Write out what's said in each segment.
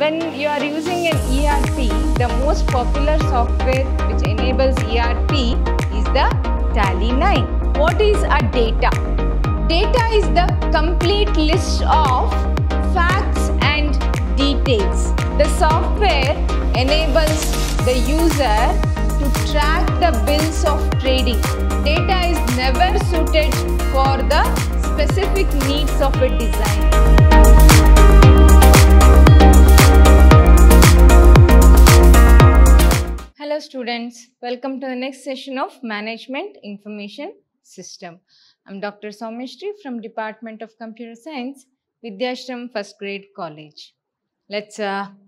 When you are using an ERP, the most popular software which enables ERP is the Tally 9. What is a data? Data is the complete list of facts and details. The software enables the user to track the bills of trading. Data is never suited for the specific needs of a design. Hello students, welcome to the next session of Management Information System. I'm Dr. Soumyashree from Department of Computer Science, Vidhyashram First Grade College. Let's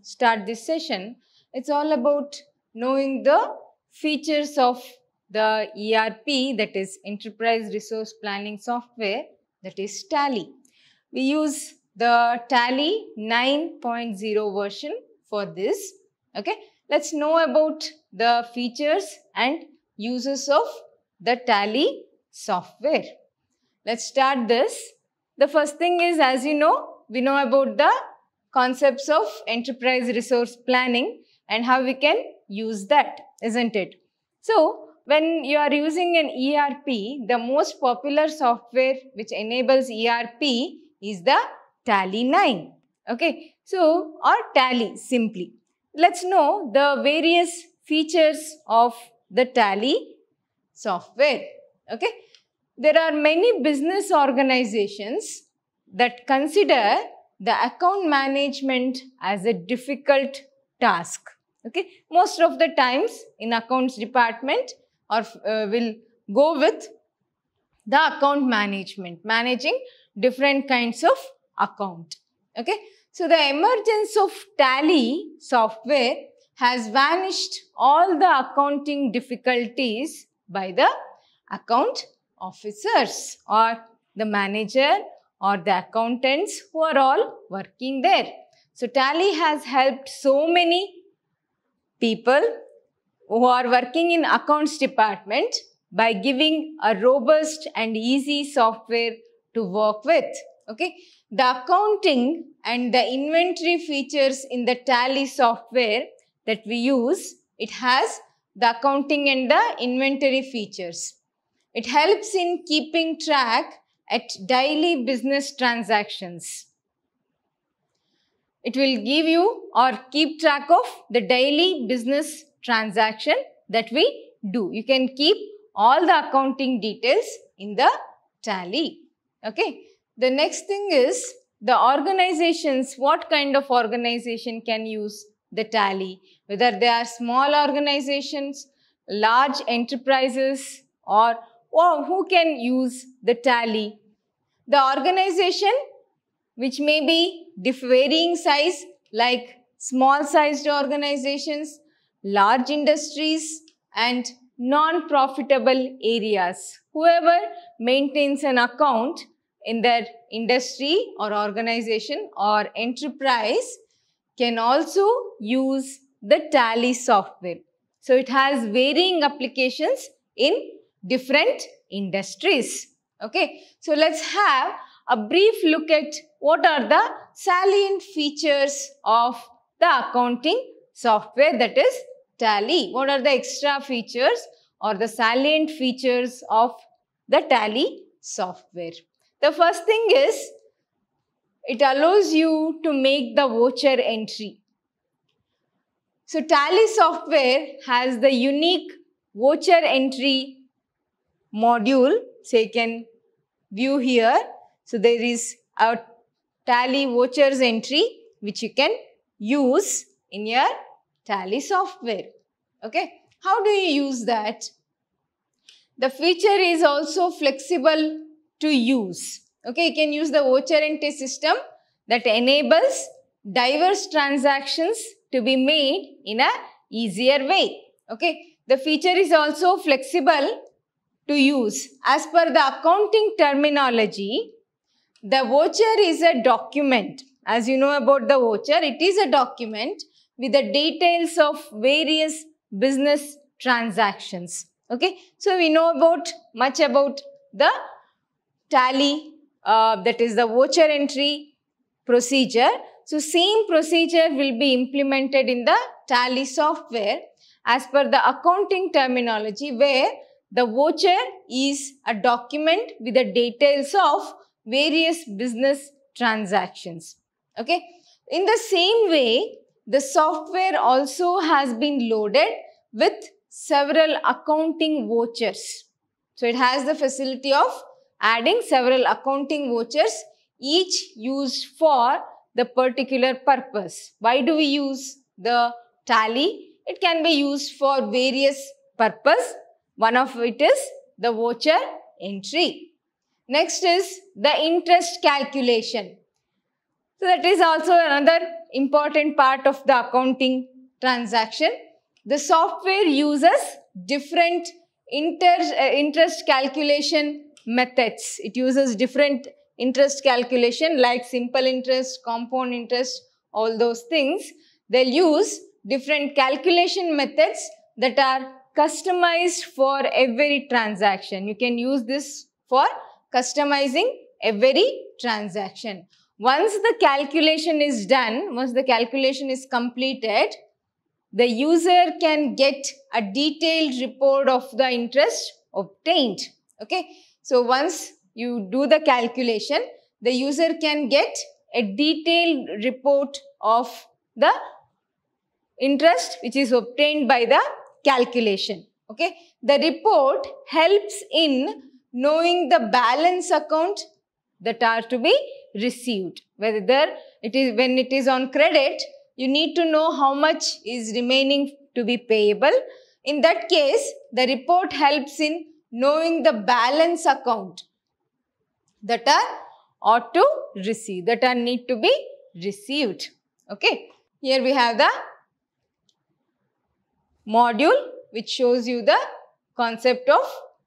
start this session. It's all about knowing the features of the ERP, that is Enterprise Resource Planning Software, that is Tally. We use the Tally 9.0 version for this. Okay. Let's know about the features and uses of the Tally software. Let's start this. The first thing is, as you know, we know about the concepts of enterprise resource planning and how we can use that, isn't it? So, when you are using an ERP, the most popular software which enables ERP is the Tally 9. Okay, so or Tally simply. Let's know the various features of the Tally software. Okay, there are many business organizations that consider the account management as a difficult task. Okay, most of the times in accounts department or will go with the account management, managing different kinds of account. Okay. So, the emergence of Tally software has vanished all the accounting difficulties by the account officers or the manager or the accountants who are all working there. So, Tally has helped so many people who are working in accounts department by giving a robust and easy software to work with. Okay. The accounting and the inventory features in the Tally software that we use, it has the accounting and the inventory features. It helps in keeping track at daily business transactions. It will give you or keep track of the daily business transaction that we do. You can keep all the accounting details in the Tally. Okay. The next thing is the organizations. What kind of organization can use the Tally? Whether they are small organizations, large enterprises, or who can use the Tally? The organization which may be varying size, like small sized organizations, large industries, and non-profitable areas. Whoever maintains an account in their industry or organization or enterprise can also use the Tally software. So, it has varying applications in different industries. Okay. So, let's have a brief look at what are the salient features of the accounting software, that is Tally. What are the extra features or the salient features of the Tally software? The first thing is, it allows you to make the voucher entry. So, Tally software has the unique voucher entry module. So, you can view here. So, there is a Tally vouchers entry which you can use in your Tally software. Okay. How do you use that? The feature is also flexible to use. Okay, you can use the voucher entry system that enables diverse transactions to be made in a easier way. Okay, the feature is also flexible to use. As per the accounting terminology, the voucher is a document. As you know about the voucher, it is a document with the details of various business transactions. Okay, so we know much about the Tally, that is the voucher entry procedure. So same procedure will be implemented in the Tally software as per the accounting terminology, where the voucher is a document with the details of various business transactions. Okay. In the same way, the software also has been loaded with several accounting vouchers. So it has the facility of adding several accounting vouchers, each used for the particular purpose. Why do we use the Tally? It can be used for various purpose. One of it is the voucher entry. Next is the interest calculation. So that is also another important part of the accounting transaction. The software uses different interest calculation methods. It uses different interest calculation like simple interest, compound interest, all those things. They'll use different calculation methods that are customized for every transaction. You can use this for customizing every transaction. Once the calculation is done, once the calculation is completed, the user can get a detailed report of the interest obtained. Okay. So once you do the calculation, the user can get a detailed report of the interest which is obtained by the calculation. Okay. The report helps in knowing the balance account that are to be received. Whether it is, when it is on credit, you need to know how much is remaining to be payable. In that case, the report helps in knowing the balance account that are ought to receive, that are need to be received. Okay. Here we have the module which shows you the concept of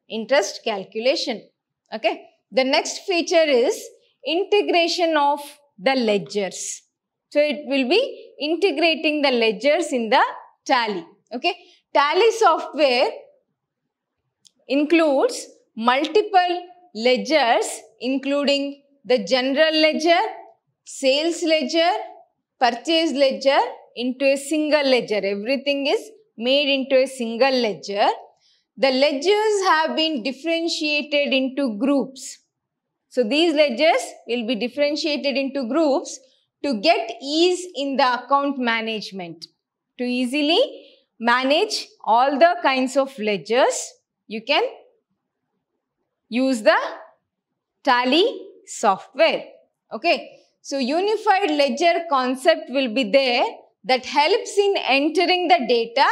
interest calculation. Okay. The next feature is integration of the ledgers. So it will be integrating the ledgers in the Tally. Okay. Tally software includes multiple ledgers, including the general ledger, sales ledger, purchase ledger into a single ledger. Everything is made into a single ledger. The ledgers have been differentiated into groups. So these ledgers will be differentiated into groups to get ease in the account management. To easily manage all the kinds of ledgers, you can use the Tally software. Okay. So unified ledger concept will be there that helps in entering the data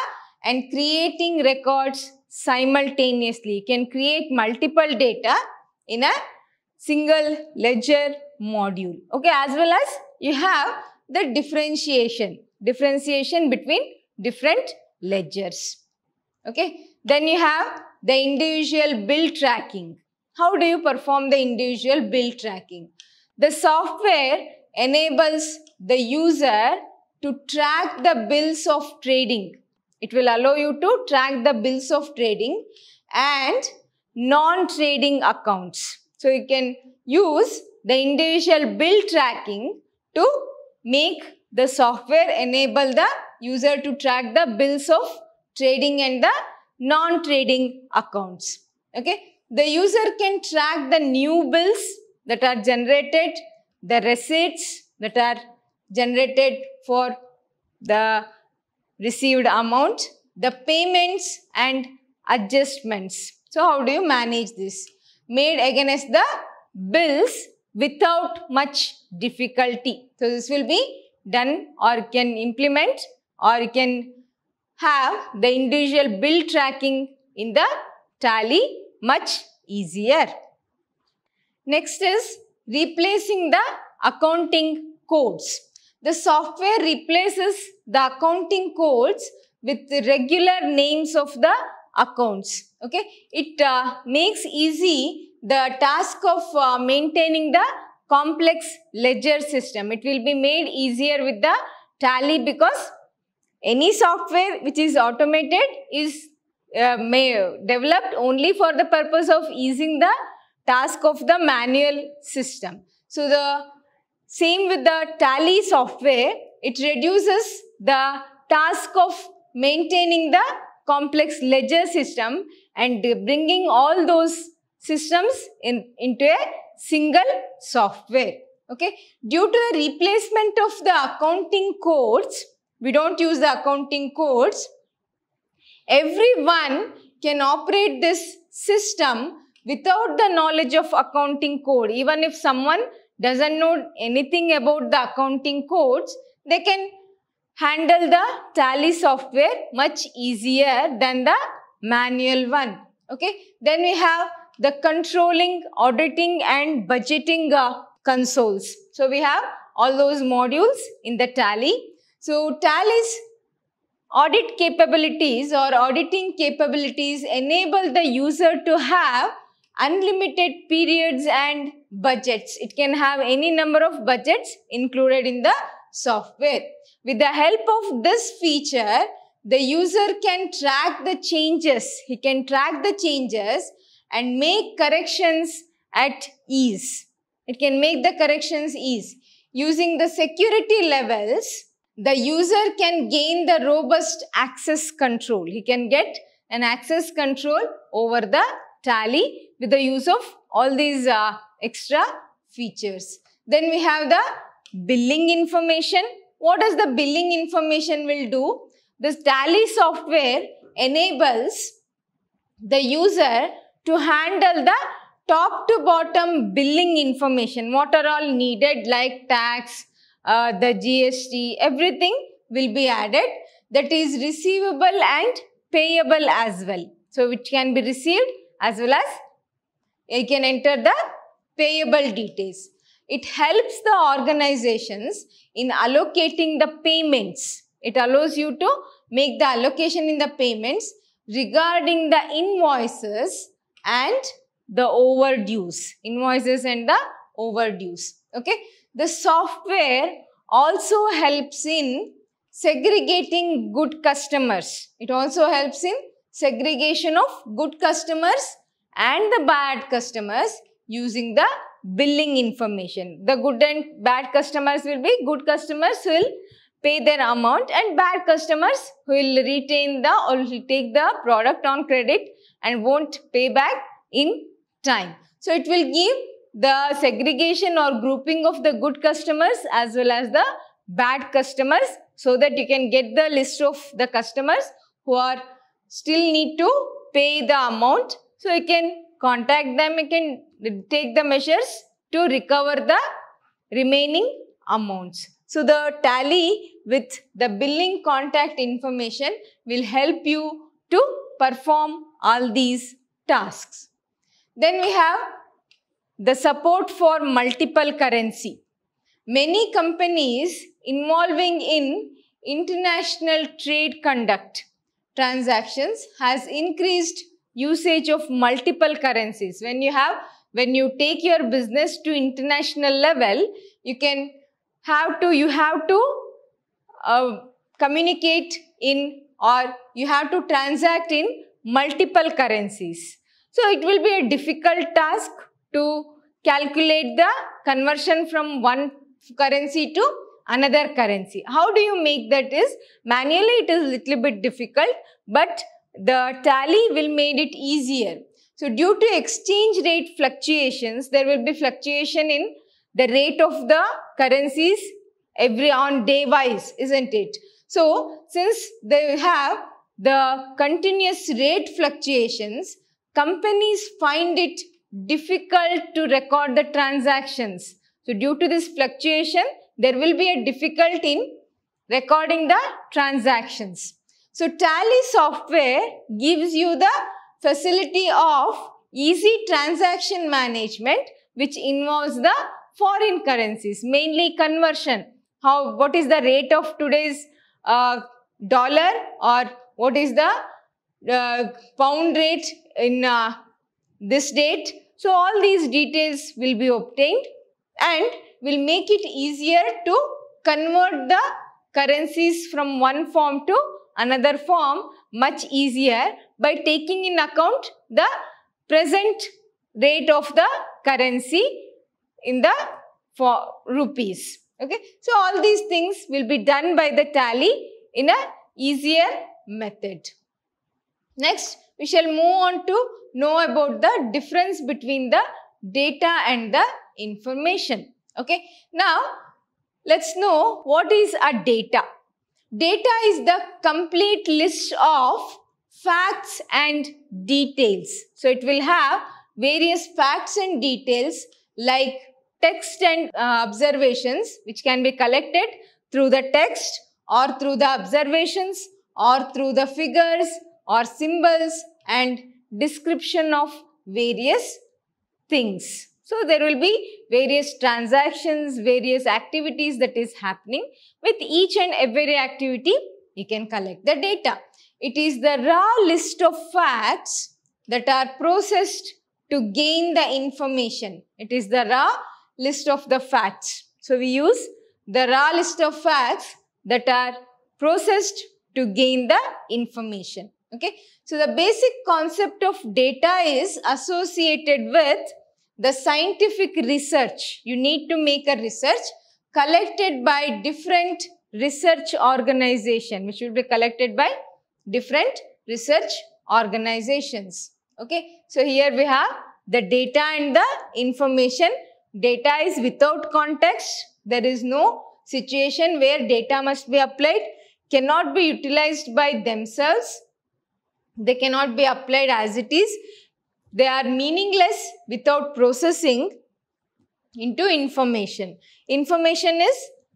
and creating records simultaneously. You can create multiple data in a single ledger module. Okay, as well as you have the differentiation between different ledgers. Okay, then you have the individual bill tracking. How do you perform the individual bill tracking? The software enables the user to track the bills of trading. It will allow you to track the bills of trading and non-trading accounts. So you can use the individual bill tracking to make the software enable the user to track the bills of trading and the non-trading accounts. Okay. The user can track the new bills that are generated, the receipts that are generated for the received amount, the payments and adjustments. So how do you manage this? Made against the bills without much difficulty. So this will be done, or can implement, or you can have the individual bill tracking in the Tally much easier. Next is replacing the accounting codes. The software replaces the accounting codes with the regular names of the accounts. Okay, it makes easy the task of maintaining the complex ledger system. It will be made easier with the Tally, because any software which is automated is developed only for the purpose of easing the task of the manual system. So the Same with the Tally software, it reduces the task of maintaining the complex ledger system and bringing all those systems into a single software. Okay. Due to the replacement of the accounting codes, we don't use the accounting codes, everyone can operate this system without the knowledge of accounting code. Even if someone doesn't know anything about the accounting codes, they can handle the Tally software much easier than the manual one. Okay. Then we have the controlling, auditing and budgeting consoles. So we have all those modules in the Tally. So Tally's audit capabilities or auditing capabilities enable the user to have unlimited periods and budgets. It can have any number of budgets included in the software. With the help of this feature, the user can track the changes. He can track the changes and make corrections at ease. It can make the corrections ease. Using the security levels, the user can gain the robust access control. He can get an access control over the Tally with the use of all these extra features. Then we have the billing information. What does the billing information will do? This Tally software enables the user to handle the top to bottom billing information. What are all needed, like tax, the GST, everything will be added. That is receivable and payable as well. So it can be received as well as you can enter the payable details. It helps the organizations in allocating the payments. It allows you to make the allocation in the payments regarding the invoices and the overdues. Invoices and the overdues. Okay. The software also helps in segregating good customers. It also helps in segregation of good customers and the bad customers using the billing information. The good and bad customers will be good customers who will pay their amount and bad customers who will retain the or will take the product on credit and won't pay back in time. So it will give the segregation or grouping of the good customers as well as the bad customers, so that you can get the list of the customers who are still need to pay the amount. So you can contact them, you can take the measures to recover the remaining amounts. So the Tally with the billing contact information will help you to perform all these tasks. Then we have the support for multiple currency. Many companies involving in international trade conduct transactions has increased usage of multiple currencies. When you take your business to international level, you have to communicate in, or you have to transact in multiple currencies. So it will be a difficult task to calculate the conversion from one currency to another currency. How do you make that is manually it is little bit difficult, but the Tally will make it easier. So due to exchange rate fluctuations, there will be fluctuation in the rate of the currencies on day wise, isn't it? So since they have the continuous rate fluctuations, companies find it difficult to record the transactions. So due to this fluctuation, there will be a difficulty in recording the transactions. So Tally software gives you the facility of easy transaction management, which involves the foreign currencies, mainly conversion. What is the rate of today's dollar, or what is the pound rate in this date. So all these details will be obtained and will make it easier to convert the currencies from one form to another form much easier by taking in account the present rate of the currency in the for rupees. Okay, so all these things will be done by the tally in a easier method. Next, we shall move on to know about the difference between the data and the information. Okay, now let's know what is a data. Data is the complete list of facts and details. So it will have various facts and details like text and observations, which can be collected through the text or through the observations or through the figures or symbols and description of various things. So there will be various transactions, various activities that is happening. With each and every activity, you can collect the data. It is the raw list of facts that are processed to gain the information. It is the raw list of the facts. So we use the raw list of facts that are processed to gain the information. Okay. So the basic concept of data is associated with the scientific research. You need to make a research collected by different research organization, which will be collected by different research organizations. Okay. So here we have the data and the information. Data is without context. There is no situation where data must be applied, cannot be utilized by themselves. They cannot be applied as it is. They are meaningless without processing into information. Information is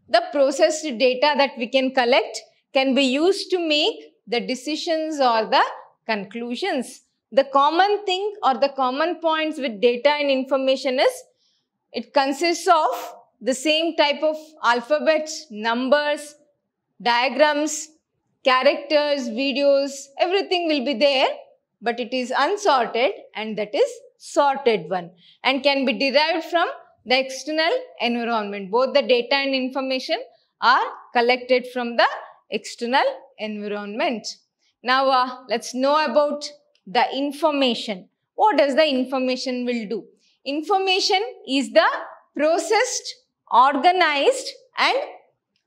the processed data that we can collect, can be used to make the decisions or the conclusions. The common thing or the common points with data and information is it consists of the same type of alphabets, numbers, diagrams, characters, videos, everything will be there, but it is unsorted and that is sorted one and can be derived from the external environment. Both the data and information are collected from the external environment. Now let's know about the information. What does the information will do? Information is the processed, organized and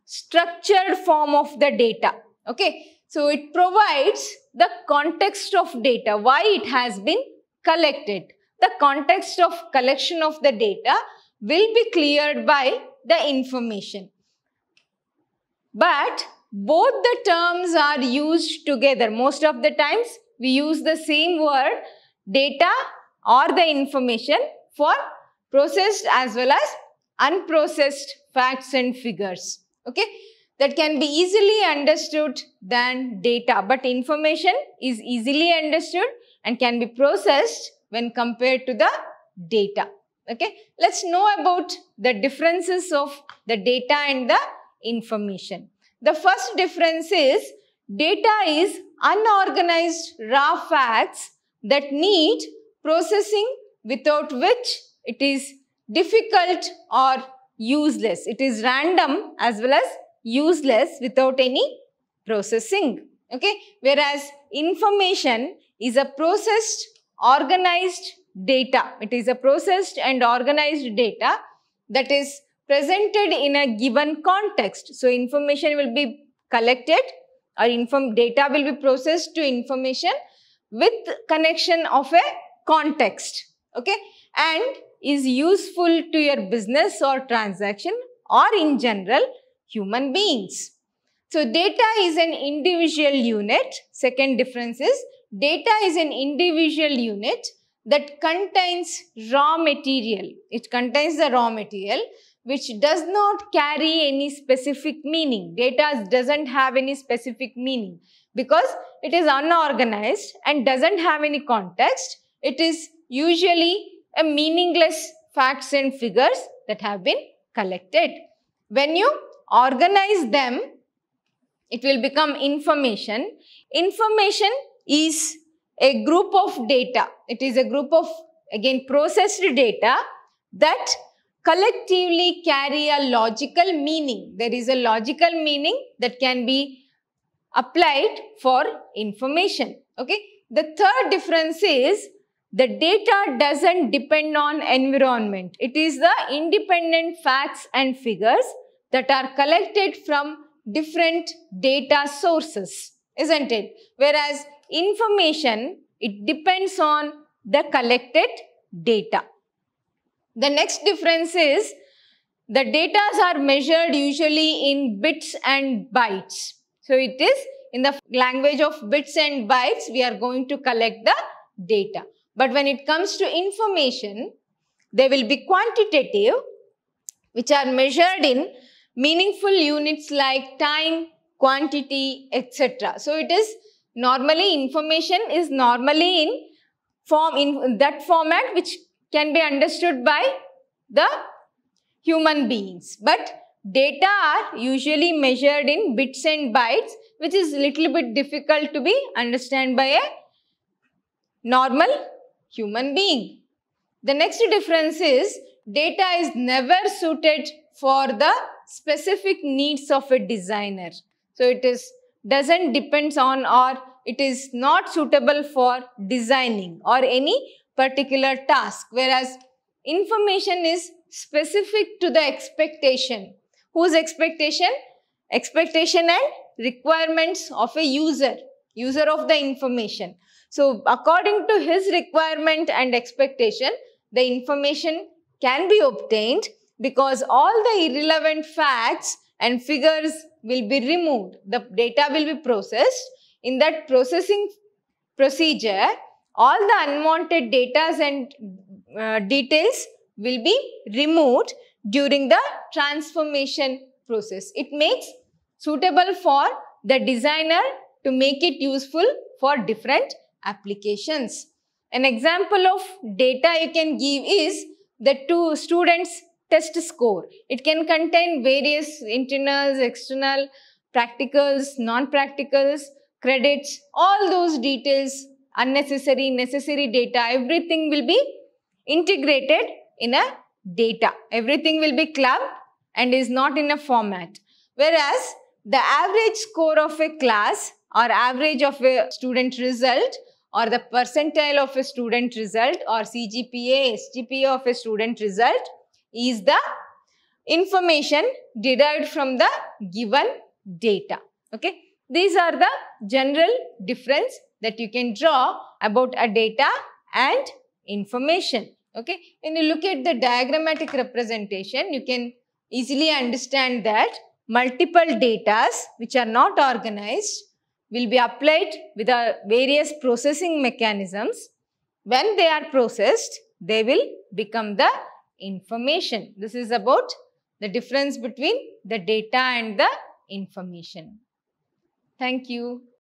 structured form of the data. Okay, so it provides the context of data, why it has been collected. The context of collection of the data will be cleared by the information. But both the terms are used together. Most of the times we use the same word, data or the information, for processed as well as unprocessed facts and figures. Okay, that can be easily understood than data, but information is easily understood and can be processed when compared to the data. Okay, let's know about the differences of the data and the information. The first difference is data is unorganized raw facts that need processing, without which it is difficult or useless. It is random as well as useless without any processing. Okay, whereas information is a processed, organized data. It is a processed and organized data that is presented in a given context. So information will be collected or data will be processed to information with connection of a context. Okay, and is useful to your business or transaction or in general human beings. So data is an individual unit. Second difference is data is an individual unit that contains raw material. It contains the raw material which does not carry any specific meaning. Data doesn't have any specific meaning because it is unorganized and doesn't have any context. It is usually a meaningless facts and figures that have been collected. When you organize them, it will become information. Information is a group of data. It is a group of, again, processed data that collectively carry a logical meaning. There is a logical meaning that can be applied for information. Okay. The third difference is the data doesn't depend on environment. It is the independent facts and figures that are collected from different data sources, isn't it? Whereas information, it depends on the collected data. The next difference is the data are measured usually in bits and bytes. So it is in the language of bits and bytes we are going to collect the data. But when it comes to information, they will be quantitative, which are measured in meaningful units like time, quantity, etc. So it is normally, information is normally in that format which can be understood by the human beings. But data are usually measured in bits and bytes, which is little bit difficult to be understood by a normal human being. The next difference is data is never suited for the specific needs of a designer. So it doesn't depend on, or it is not suitable for designing or any particular task, whereas information is specific to the expectation. Whose expectation? Expectation and requirements of a user of the information. So according to his requirement and expectation, the information can be obtained because all the irrelevant facts and figures will be removed. The data will be processed. In that processing procedure, all the unwanted data and details will be removed during the transformation process. It makes suitable for the designer to make it useful for different applications. An example of data you can give is the two students' test score. It can contain various internals, external, practicals, non-practicals, credits, all those details, unnecessary, necessary data, everything will be integrated in a data. Everything will be clubbed and is not in a format. Whereas the average score of a class or average of a student result or the percentile of a student result or CGPA, SGPA of a student result is the information derived from the given data. Okay. These are the general difference that you can draw about a data and information. Okay. When you look at the diagrammatic representation, you can easily understand that multiple datas which are not organized will be applied with various processing mechanisms. When they are processed, they will become the information. This is about the difference between the data and the information. Thank you.